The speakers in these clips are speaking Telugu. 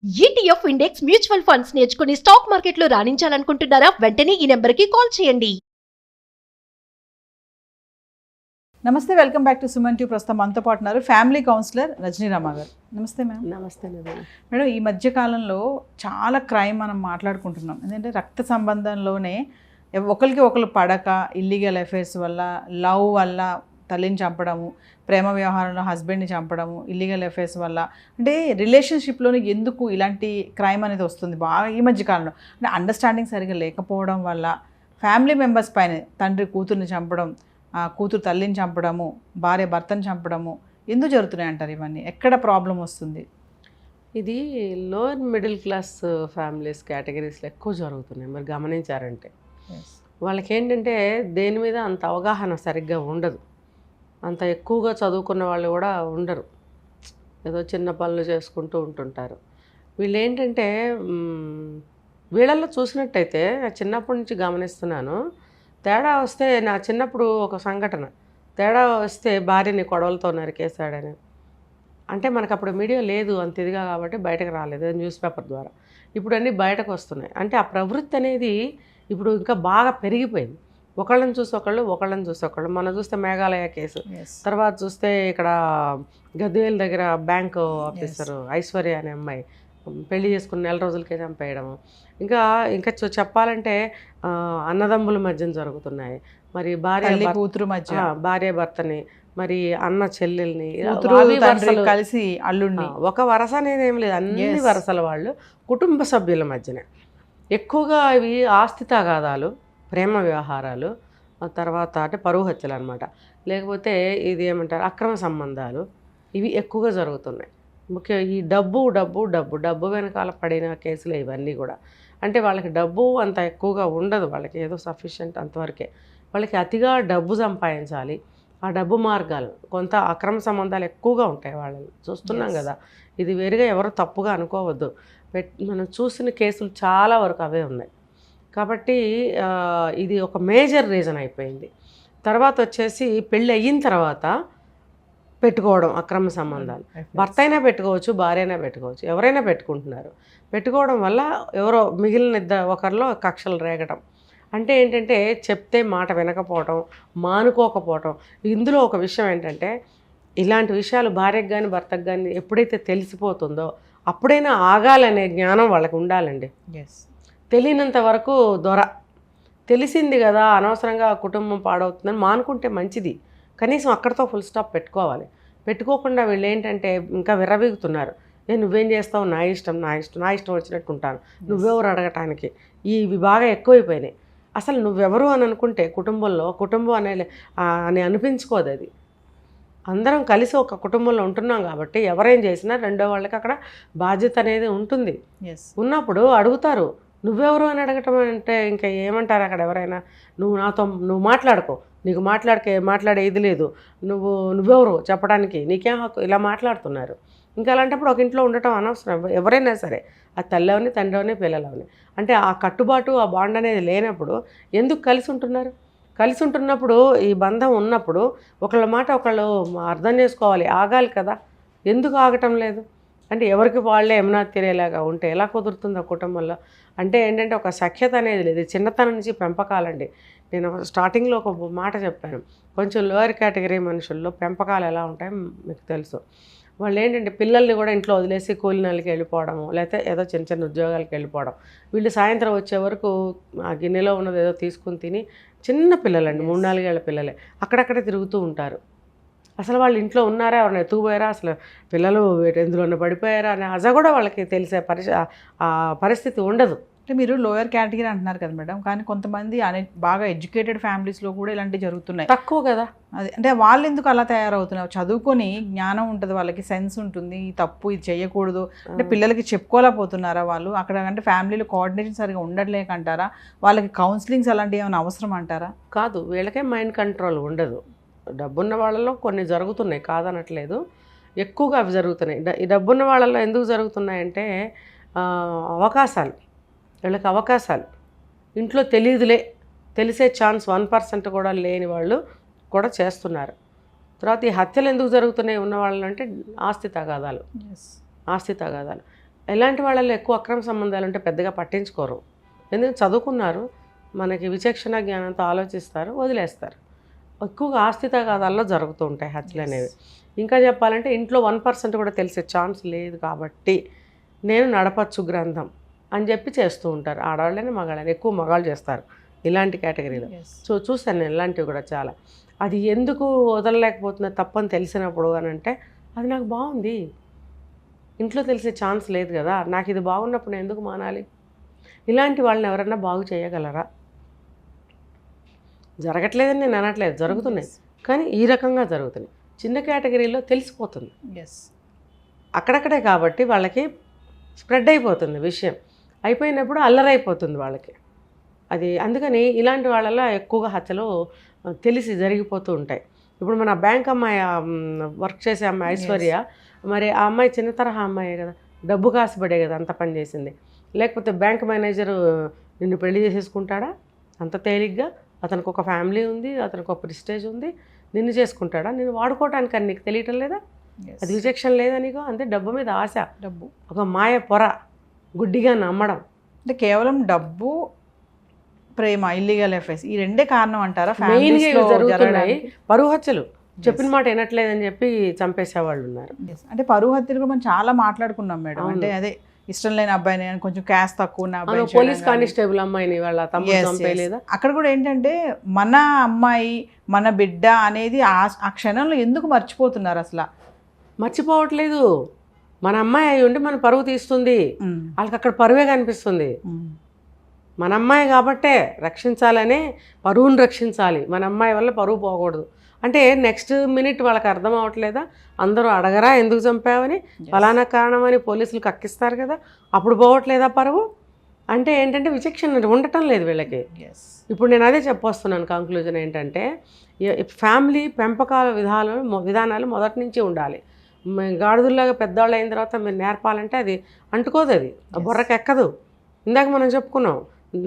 ఈటీఎఫ్ ఇండెక్స్ మ్యూచువల్ ఫండ్స్ నేర్చుకుని స్టాక్ మార్కెట్లో రాణించాలనుకుంటున్నారా? వెంటనే ఈ నెంబర్కి కాల్ చేయండి. నమస్తే, welcome back to Suman TV. ప్రస్తుతం మనతో పాటు ఉన్నారు ఫ్యామిలీ కౌన్సిలర్ రజనీ రామ గారు. నమస్తే మ్యామ్. నమస్తే మేడం, ఈ మధ్య కాలంలో చాలా క్రైమ్ మనం మాట్లాడుకుంటున్నాం. ఎందుకంటే రక్త సంబంధంలోనే ఒకరికి ఒకరు పడక, ఇల్లీగల్ అఫైర్స్ వల్ల, లవ్ వల్ల తల్లిని చంపడము, ప్రేమ వ్యవహారంలో హస్బెండ్ని చంపడము, ఇల్లీగల్ అఫైర్స్ వల్ల, అంటే రిలేషన్షిప్లోని ఎందుకు ఇలాంటి క్రైమ్ అనేది వస్తుంది బాగా ఈ మధ్య కాలంలో? అంటే అండర్స్టాండింగ్ సరిగ్గా లేకపోవడం వల్ల ఫ్యామిలీ మెంబర్స్ పైన తండ్రి కూతుర్ని చంపడం, కూతురు తల్లిని చంపడము, భార్య భర్తను చంపడము ఎందుకు జరుగుతున్నాయి అంటారు? ఇవన్నీ ఎక్కడ ప్రాబ్లం వస్తుంది? ఇది లోయర్ మిడిల్ క్లాస్ ఫ్యామిలీస్ కేటగిరీస్లో ఎక్కువ జరుగుతున్నాయి. మరి గమనించారంటే వాళ్ళకి ఏంటంటే దేని మీద అంత అవగాహన సరిగ్గా ఉండదు. అంత ఎక్కువగా చదువుకున్న వాళ్ళు కూడా ఉండరు, ఏదో చిన్న పనులు చేసుకుంటూ ఉంటుంటారు. వీళ్ళు ఏంటంటే వీళ్ళల్లో చూసినట్టయితే చిన్నప్పటి నుంచి గమనిస్తున్నాను, తేడా వస్తే నా చిన్నప్పుడు ఒక సంఘటన, తేడా వస్తే భార్యని కొడవలతో నరికేశాడని. అంటే మనకు అప్పుడు మీడియా లేదు అంత ఇదిగా కాబట్టి బయటకు రాలేదు, న్యూస్ పేపర్ ద్వారా. ఇప్పుడు అన్నీ బయటకు వస్తున్నాయి. అంటే ఆ ప్రవృత్తి అనేది ఇప్పుడు ఇంకా బాగా పెరిగిపోయింది. ఒకళ్ళని చూసి ఒకళ్ళు, ఒకళ్ళని చూసి ఒకళ్ళు. మనం చూస్తే మేఘాలయ కేసు, తర్వాత చూస్తే ఇక్కడ గద్వేల్ దగ్గర బ్యాంకు ఆఫీసరు ఐశ్వర్య అనే అమ్మాయి పెళ్లి చేసుకుని నెల రోజులకే చంపేయడము. ఇంకా ఇంకా చెప్పాలంటే అన్నదమ్ముల మధ్యన జరుగుతున్నాయి. మరి భార్య కూతురు మధ్య, భార్య భర్తని, మరి అన్న చెల్లెల్ని కలిసి అల్లుడిని, ఒక వరస అనేది ఏం లేదు, అన్ని వరసల వాళ్ళు కుటుంబ సభ్యుల మధ్యనే ఎక్కువగా ఇవి ఆస్తి తగాదాలు, ప్రేమ వ్యవహారాలు, తర్వాత అంటే పరువు హత్యలు అనమాట, లేకపోతే ఇది ఏమంటారు అక్రమ సంబంధాలు, ఇవి ఎక్కువగా జరుగుతున్నాయి. ముఖ్యంగా ఈ డబ్బు డబ్బు డబ్బు డబ్బు వెనకాల పడిన కేసులు ఇవన్నీ కూడా. అంటే వాళ్ళకి డబ్బు అంత ఎక్కువగా ఉండదు, వాళ్ళకి ఏదో సఫిషియెంట్ అంతవరకే. వాళ్ళకి అతిగా డబ్బు సంపాదించాలి, ఆ డబ్బు మార్గాలు, కొంత అక్రమ సంబంధాలు ఎక్కువగా ఉంటాయి వాళ్ళని చూస్తున్నాం కదా. ఇది వేరుగా ఎవరు తప్పుగా అనుకోవద్దు, మనం చూసిన కేసులు చాలా వరకు అవే ఉన్నాయి. కాబట్టి ఇది ఒక మేజర్ రీజన్ అయిపోయింది. తర్వాత వచ్చేసి పెళ్ళి అయిన తర్వాత పెట్టుకోవడం అక్రమ సంబంధాలు. భర్త అయినా పెట్టుకోవచ్చు, భార్య అయినా పెట్టుకోవచ్చు, ఎవరైనా పెట్టుకుంటున్నారు. పెట్టుకోవడం వల్ల ఎవరో మిగిలిన ఒకరిలో కక్షలు రేగడం. అంటే ఏంటంటే చెప్తే మాట వినకపోవడం, మానుకోకపోవడం. ఇందులో ఒక విషయం ఏంటంటే ఇలాంటి విషయాలు భార్యకు కానీ భర్తకు కానీ ఎప్పుడైతే తెలిసిపోతుందో అప్పుడైనా ఆగాలనే జ్ఞానం వాళ్ళకి ఉండాలండి. తెలియనంత వరకు దొర, తెలిసింది కదా అనవసరంగా కుటుంబం పాడవుతుందని మానుకుంటే మంచిది. కనీసం అక్కడితో ఫుల్ స్టాప్ పెట్టుకోవాలి. పెట్టుకోకుండా వీళ్ళు ఏంటంటే ఇంకా విర్రవీగుతున్నారు. నువ్వేం చేస్తావు, నా ఇష్టం నా ఇష్టం నా ఇష్టం వచ్చినట్టు ఉంటాను, నువ్వెవరు అడగటానికి, ఇవి బాగా ఎక్కువైపోయినాయి. అసలు నువ్వెవరు అని అనుకుంటే కుటుంబంలో కుటుంబం అని అనిపించుకోదు. అది అందరం కలిసి ఒక కుటుంబంలో ఉంటున్నాం కాబట్టి ఎవరేం చేసినా రెండో వాళ్ళకి అక్కడ బాధ్యత అనేది ఉంటుంది. ఉన్నప్పుడు అడుగుతారు, నువ్వెవరు అని అడగటం అంటే ఇంకా ఏమంటారు అక్కడ ఎవరైనా? నువ్వు మాట్లాడుకో, నీకు మాట్లాడే ఇది లేదు, నువ్వెవరు చెప్పడానికి, నీకేం హక్కు, ఇలా మాట్లాడుతున్నారు. ఇంకా అలాంటప్పుడు ఒక ఇంట్లో ఉండటం అనవసరం. ఎవరైనా సరే, ఆ తల్లి తండ్రి అవని పిల్లలవని, అంటే ఆ కట్టుబాటు ఆ బాండ్ అనేది లేనప్పుడు ఎందుకు కలిసి ఉంటున్నారు? కలిసి ఉంటున్నప్పుడు ఈ బంధం ఉన్నప్పుడు ఒకళ్ళ మాట ఒకళ్ళు అర్థం చేసుకోవాలి, ఆగాలి కదా. ఎందుకు ఆగటం లేదు? అంటే ఎవరికి వాళ్ళే ఏమన్నా తినేలాగా ఉంటే ఎలా కుదురుతుంది ఆ కుటుంబంలో? అంటే ఏంటంటే ఒక సఖ్యత అనేది లేదు. చిన్నతనం నుంచి పెంపకాలండి. నేను స్టార్టింగ్లో ఒక మాట చెప్పాను, కొంచెం లోయర్ కేటగిరీ మనుషుల్లో పెంపకాలు ఎలా ఉంటాయో మీకు తెలుసు. వాళ్ళు ఏంటంటే పిల్లల్ని కూడా ఇంట్లో వదిలేసి కూలినాలకి వెళ్ళిపోవడము, లేకపోతే ఏదో చిన్న చిన్న ఉద్యోగాలకు వెళ్ళిపోవడం. వీళ్ళు సాయంత్రం వచ్చే వరకు ఆ గిన్నెలో ఉన్నది ఏదో తీసుకుని తిని, చిన్న పిల్లలండి, 3-4 ఏళ్ల పిల్లలే అక్కడక్కడే తిరుగుతూ ఉంటారు. అసలు వాళ్ళు ఇంట్లో ఉన్నారా, ఎవరైనా ఎత్తుకుపోయారా, అసలు పిల్లలు ఎందులోనే పడిపోయారా అనే అజ కూడా వాళ్ళకి తెలిసే పరిస్థితి ఉండదు. అంటే మీరు లోయర్ కేటగిరీ అంటున్నారు కదా మేడం, కానీ కొంతమంది బాగా ఎడ్యుకేటెడ్ ఫ్యామిలీస్లో కూడా ఇలాంటివి జరుగుతున్నాయి. తక్కువ కదా అది. అంటే వాళ్ళు ఎందుకు అలా తయారవుతున్నారు? చదువుకొని జ్ఞానం ఉంటుంది, వాళ్ళకి సెన్స్ ఉంటుంది, తప్పు ఇది చేయకూడదు అంటే పిల్లలకి చెప్పుకోలేకపోతున్నారా వాళ్ళు? అక్కడ అంటే ఫ్యామిలీలో కోఆర్డినేషన్ సరిగా ఉండట్లేకంటారా? వాళ్ళకి కౌన్సిలింగ్స్ అలాంటివి ఏమైనా అవసరం అంటారా? కాదు, వీళ్ళకే మైండ్ కంట్రోల్ ఉండదు. డబ్బున్న వాళ్ళలో కొన్ని జరుగుతున్నాయి, కాదనట్లేదు, ఎక్కువగా అవి జరుగుతున్నాయి. ఈ డబ్బున్న వాళ్ళలో ఎందుకు జరుగుతున్నాయంటే అవకాశాలు, వీళ్ళకి అవకాశాలు ఇంట్లో తెలియదులే, తెలిసే ఛాన్స్ 1% కూడా లేని వాళ్ళు కూడా చేస్తున్నారు. తర్వాత ఈ హత్యలు ఎందుకు జరుగుతున్నాయి ఉన్న వాళ్ళు అంటే ఆస్తి తగాదాలు. ఎలాంటి వాళ్ళల్లో ఎక్కువ అక్రమ సంబంధాలు ఉంటే పెద్దగా పట్టించుకోరు, ఎందుకంటే చదువుకున్నారు, మనకి విచక్షణ జ్ఞానంతో ఆలోచిస్తారు, వదిలేస్తారు. ఎక్కువగా ఆస్తి తగాదాల్లో జరుగుతూ ఉంటాయి హత్యలు అనేవి. ఇంకా చెప్పాలంటే ఇంట్లో 1% కూడా తెలిసే ఛాన్స్ లేదు కాబట్టి నేను నడపచ్చు గ్రంథం అని చెప్పి చేస్తూ ఉంటారు. ఆడవాళ్ళని మగాళ్ళని ఎక్కువ మగాళ్ళు చేస్తారు ఇలాంటి కేటగిరీలో. సో చూసాను నేను ఇలాంటివి కూడా చాలా. అది ఎందుకు వదలలేకపోతున్నా తప్పని తెలిసినప్పుడు అని అంటే అది నాకు బాగుంది, ఇంట్లో తెలిసే ఛాన్స్ లేదు కదా, నాకు ఇది బాగున్నప్పుడు నేను ఎందుకు మానాలి? ఇలాంటి వాళ్ళని ఎవరన్నా బాగు చేయగలరా? జరగట్లేదని నేను అనట్లేదు, జరుగుతున్నాయి, కానీ ఈ రకంగా జరుగుతున్నాయి. చిన్న కేటగిరీలో తెలిసిపోతుంది, అక్కడక్కడే కాబట్టి వాళ్ళకి స్ప్రెడ్ అయిపోతుంది విషయం, అయిపోయినప్పుడు అల్లరైపోతుంది వాళ్ళకి. అది అందుకని ఇలాంటి వాళ్ళలో ఎక్కువగా హత్యలు తెలిసి జరిగిపోతూ ఉంటాయి. ఇప్పుడు మన బ్యాంక్ అమ్మాయి వర్క్ చేసే అమ్మాయి ఐశ్వర్య, మరి ఆ అమ్మాయి చిన్న తరహా అమ్మాయే కదా, డబ్బు కాసుపడే కదా అంత పని చేసింది. లేకపోతే బ్యాంక్ మేనేజరు నిన్ను పెళ్లి చేసేసుకుంటాడా అంత తేలిగ్గా? అతనికి ఒక ఫ్యామిలీ ఉంది, అతనికి ఒక ప్రిస్టేజ్ ఉంది, నిన్ను చేసుకుంటాడా? నేను వాడుకోవటానికి అని నీకు తెలియటం లేదా? అది విచక్షణ లేదా నీకు? అంతే, డబ్బు మీద ఆశ, డబ్బు ఒక మాయ పొర, గుడ్డిగా నమ్మడం. అంటే కేవలం డబ్బు, ప్రేమ, ఇల్లీగల్ ఎఫైర్స్ ఈ రెండే కారణం అంటారా? మెయిన్గా జరుగుతున్నాయి పరువు హత్యలు. చెప్పిన మాట వినట్లేదని చెప్పి చంపేసేవాళ్ళు ఉన్నారు. అంటే పరువు హత్యలు కూడా మనం చాలా మాట్లాడుకున్నాం మేడం. అంటే అదే ఇష్టం లేని అబ్బాయిని, కొంచెం క్యాస్ట్ తక్కువ ఉన్న అబ్బాయి, పోలీస్ కానిస్టేబుల్ అమ్మాయిని వాళ్ళ తమ్ముడు చంపేయలేదా? అక్కడ కూడా ఏంటంటే మన అమ్మాయి మన బిడ్డ అనేది ఆ క్షణంలో ఎందుకు మర్చిపోతున్నారు? అసలు మర్చిపోవట్లేదు. మన అమ్మాయి అయి ఉండి మన పరువు తీస్తుంది, వాళ్ళకి అక్కడ పరువే కనిపిస్తుంది. మన అమ్మాయి కాబట్టే రక్షించాలనే పరువును రక్షించాలి, మన అమ్మాయి వల్ల పరువు పోకూడదు అంటే నెక్స్ట్ మినిట్ వాళ్ళకి అర్థం అవ్వట్లేదా? అందరూ అడగరా ఎందుకు చంపావని, ఫలానా కారణం అని పోలీసులు కక్కిస్తారు కదా, అప్పుడు పోవట్లేదా పరువు? అంటే ఏంటంటే విచక్షణ ఉండటం లేదు వీళ్ళకి. ఇప్పుడు నేను అదే చెప్పొస్తున్నాను. కంక్లూజన్ ఏంటంటే ఫ్యామిలీ పెంపకాల విధానాలు మొదటి నుంచి ఉండాలి. గాడిదల్లాగా పెద్దవాళ్ళు అయిన తర్వాత మీరు నేర్పాలంటే అది అంటుకోదు, అది బుర్రకెక్కదు. ఇందాక మనం చెప్పుకున్నాం,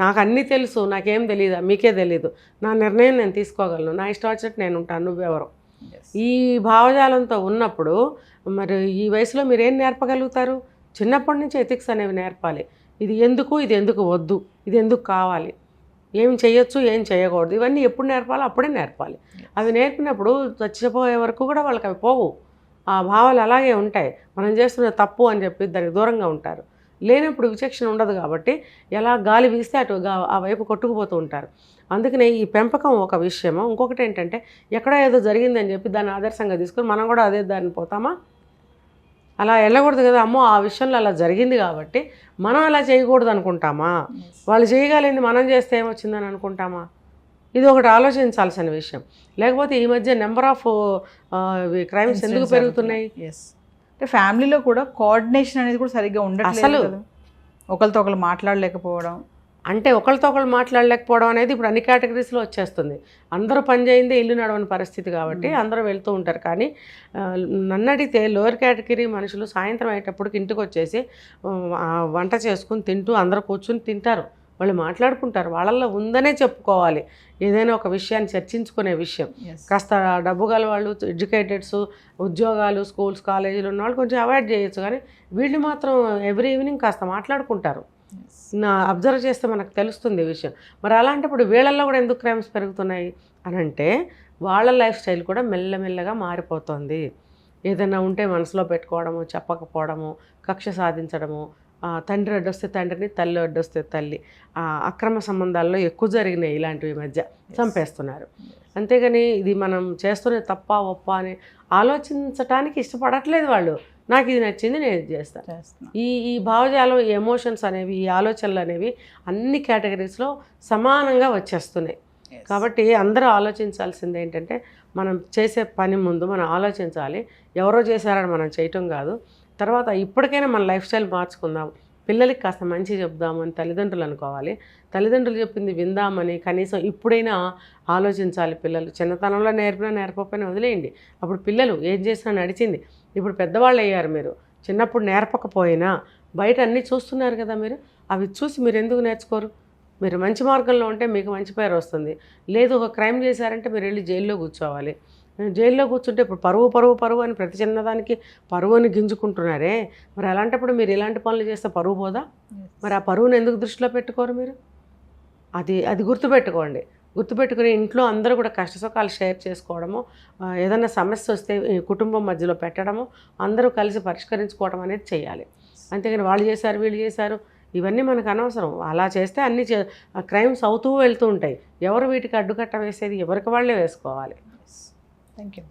నాకు అన్నీ తెలుసు, నాకేం తెలియదా, మీకే తెలీదు, నా నిర్ణయం నేను తీసుకోగలను, నా ఇష్టం వచ్చినట్టు నేను ఉంటాను, నువ్వెవరు? ఈ భావజాలంతో ఉన్నప్పుడు మరి ఈ వయసులో మీరు ఏం నేర్పగలుగుతారు? చిన్నప్పటి నుంచి ఎథిక్స్ అనేవి నేర్పాలి. ఇది ఎందుకు, ఇది ఎందుకు వద్దు, ఇది ఎందుకు కావాలి, ఏం చేయొచ్చు, ఏం చేయకూడదు, ఇవన్నీ ఎప్పుడు నేర్పాలో అప్పుడే నేర్పాలి. అవి నేర్పినప్పుడు చచ్చిపోయే వరకు కూడా వాళ్ళకి అవి పోవు, ఆ భావాలు అలాగే ఉంటాయి. మనం చేస్తున్న తప్పు అని చెప్పి దానికి దూరంగా ఉంటారు. లేనప్పుడు విచక్షణ ఉండదు కాబట్టి ఎలా గాలి వీస్తే అటు ఆ వైపు కొట్టుకుపోతూ ఉంటారు. అందుకనే ఈ పెంపకం ఒక విషయము. ఇంకొకటి ఏంటంటే ఎక్కడో ఏదో జరిగిందని చెప్పి దాన్ని ఆదర్శంగా తీసుకొని మనం కూడా అదే దాన్ని పోతామా? అలా వెళ్ళకూడదు కదా. అమ్మో ఆ విషయంలో అలా జరిగింది కాబట్టి మనం అలా చేయకూడదు అనుకుంటామా? వాళ్ళు చేయగలిగింది మనం చేస్తే ఏమొచ్చిందని అనుకుంటామా? ఇది ఒకటి ఆలోచించాల్సిన విషయం. లేకపోతే ఈ మధ్య నెంబర్ ఆఫ్ క్రైమ్స్ ఎందుకు పెరుగుతున్నాయి? అంటే ఫ్యామిలీలో కూడా కోఆర్డినేషన్ అనేది కూడా సరిగ్గా ఉండట్లేదు కదా. ఒకరితో ఒకరు మాట్లాడలేకపోవడం, అంటే ఒకరితో ఒకరు మాట్లాడలేకపోవడం అనేది ఇప్పుడు అన్ని కేటగిరీస్లో వచ్చేస్తుంది. అందరూ పని చేయిందే ఇల్లు నడవని పరిస్థితి కాబట్టి అందరూ వెళ్తూ ఉంటారు. కానీ నన్ను అడిగితే లోయర్ కేటగిరీ మనుషులు సాయంత్రం అయ్యేటప్పటికి ఇంటికి వచ్చేసి వంట చేసుకుని తింటూ అందరూ కూర్చుని తింటారు, వాళ్ళు మాట్లాడుకుంటారు. వాళ్ళల్లో ఉందనే చెప్పుకోవాలి. ఏదైనా ఒక విషయాన్ని చర్చించుకునే విషయం కాస్త డబ్బు గల వాళ్ళు, ఎడ్యుకేటెడ్స్, ఉద్యోగాలు, స్కూల్స్, కాలేజీలు ఉన్న వాళ్ళు కొంచెం అవాయిడ్ చేయొచ్చు. కానీ వీళ్ళు మాత్రం ఎవ్రీ ఈవినింగ్ కాస్త మాట్లాడుకుంటారు. నా అబ్జర్వ్ చేస్తే మనకు తెలుస్తుంది ఈ విషయం. మరి అలాంటప్పుడు వీళ్ళల్లో కూడా ఎందుకు క్రైమ్స్ పెరుగుతున్నాయి అని అంటే వాళ్ళ లైఫ్ స్టైల్ కూడా మెల్లమెల్లగా మారిపోతుంది. ఏదైనా ఉంటే మనసులో పెట్టుకోవడము, చెప్పకపోవడము, కక్ష సాధించడము, తండ్రి అడ్డొస్తే తండ్రిని, తల్లి అడ్డొస్తే తల్లి, అక్రమ సంబంధాల్లో ఎక్కువ జరిగినాయి ఇలాంటివి మధ్య చంపేస్తున్నారు. అంతేగాని ఇది మనం చేస్తున్న తప్ప ఒప్ప అని ఆలోచించటానికి ఇష్టపడట్లేదు వాళ్ళు. నాకు ఇది నచ్చింది, నేను ఇది చేస్తాను. ఈ భావజాలం, ఈ ఎమోషన్స్ అనేవి, ఈ ఆలోచనలు అనేవి అన్ని కేటగిరీస్లో సమానంగా వచ్చేస్తున్నాయి. కాబట్టి అందరూ ఆలోచించాల్సింది ఏంటంటే మనం చేసే పని ముందు మనం ఆలోచించాలి. ఎవరో చేశారని మనం చేయటం కాదు. తర్వాత ఇప్పటికైనా మన లైఫ్ స్టైల్ మార్చుకుందాం, పిల్లలకి కాస్త మంచి చెప్దామని తల్లిదండ్రులు అనుకోవాలి. తల్లిదండ్రులు చెప్పింది విందామని కనీసం ఇప్పుడైనా ఆలోచించాలి. పిల్లలు చిన్నతనంలో నేర్పకపోయినా వదిలేయండి. అప్పుడు పిల్లలు ఏం చేసినా నడిచింది. ఇప్పుడు పెద్దవాళ్ళు అయ్యారు, మీరు చిన్నప్పుడు నేర్పకపోయినా బయట అన్నీ చూస్తున్నారు కదా మీరు. అవి చూసి మీరు ఎందుకు నేర్చుకోరు? మీరు మంచి మార్గంలో ఉంటే మీకు మంచి పేరు వస్తుంది. లేదు ఒక క్రైమ్ చేశారంటే మీరు వెళ్ళి జైల్లో కూర్చోవాలి. జైల్లో కూర్చుంటే ఇప్పుడు పరువు అని ప్రతి చిన్నదానికి పరువుని గింజుకుంటున్నారే, మరి అలాంటప్పుడు మీరు ఇలాంటి పనులు చేస్తే పరువు పోదా? మరి ఆ పరువుని ఎందుకు దృష్టిలో పెట్టుకోరు మీరు? అది గుర్తుపెట్టుకోండి. గుర్తుపెట్టుకుని ఇంట్లో అందరూ కూడా కష్టసుఖాలు షేర్ చేసుకోవడము, ఏదైనా సమస్య వస్తే ఈ కుటుంబం మధ్యలో పెట్టడము, అందరూ కలిసి పరిష్కరించుకోవడం అనేది చేయాలి. అంతేగాని వాళ్ళు చేశారు వీళ్ళు చేశారు ఇవన్నీ మనకు అనవసరం. అలా చేస్తే అన్ని క్రైమ్స్ అవుతూ వెళ్తూ ఉంటాయి. ఎవరు వీటికి అడ్డుకట్ట వేసేది? ఎవరికి వాళ్ళే వేసుకోవాలి. Thank you.